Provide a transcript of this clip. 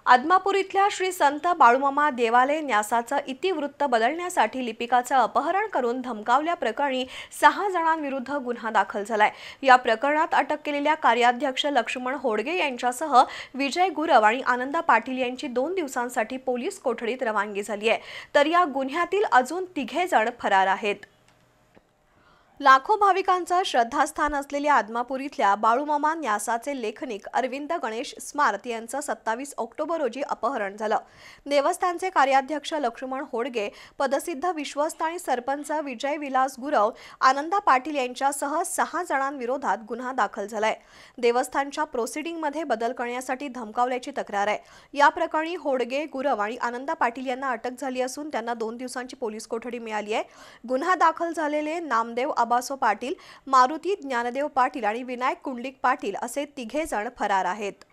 आदमापूर इथल्या श्री संत बाळूमामा देवालय न्यासाचं इतिवृत्त बदलण्यासाठी लिपिकाचं अपहरण करून धमकावल्याप्रकरणी 6 जणांविरुद्ध गुन्हा दाखल झालाय। या प्रकरणात अटक केलेल्या कार्याध्यक्ष लक्ष्मण होडगे यांच्यासह विजय गुरव आणि आनंदा पाटील यांची 2 दिवसांसाठी पोलीस कोठडीत रवानगी झाली आहे। तर या गुन्ह्यातील अजून 3 जण फरार आहेत। लाखो भाविकांचं श्रद्धास्थान असलेल्या आदमापूर इथल्या बाळूमामा न्यासाचे लेखनिक अरविंद गणेश स्मार्त यांचं 27 ऑक्टोबर रोजी अपहरण झालं। देवस्थानचे कार्याध्यक्ष लक्ष्मण होडगे, पदसिद्ध विश्वस्त आणि सरपंच विजय विलास गुरव, आनंदा पाटील यांच्यासह 6 जणांविरोधात गुन्हा दाखल झालाय। देवस्थानच्या प्रोसिडिंगमध्ये बदल करण्यासाठी धमकावल्याची तक्रार आहे। या प्रकरणी होडगे, गुरव आणि आनंदा पाटील यांना अटक झाली असून त्यांना 2 दिवसांची पोलीस कोठडी मिळाली आहे। गुन्हा दाखल झालेले नामदेव आबासो पाटील, मारुती ज्ञानदेव पाटील आणि विनायक कुंडलिक पाटील असे 3 जण फरार आहेत।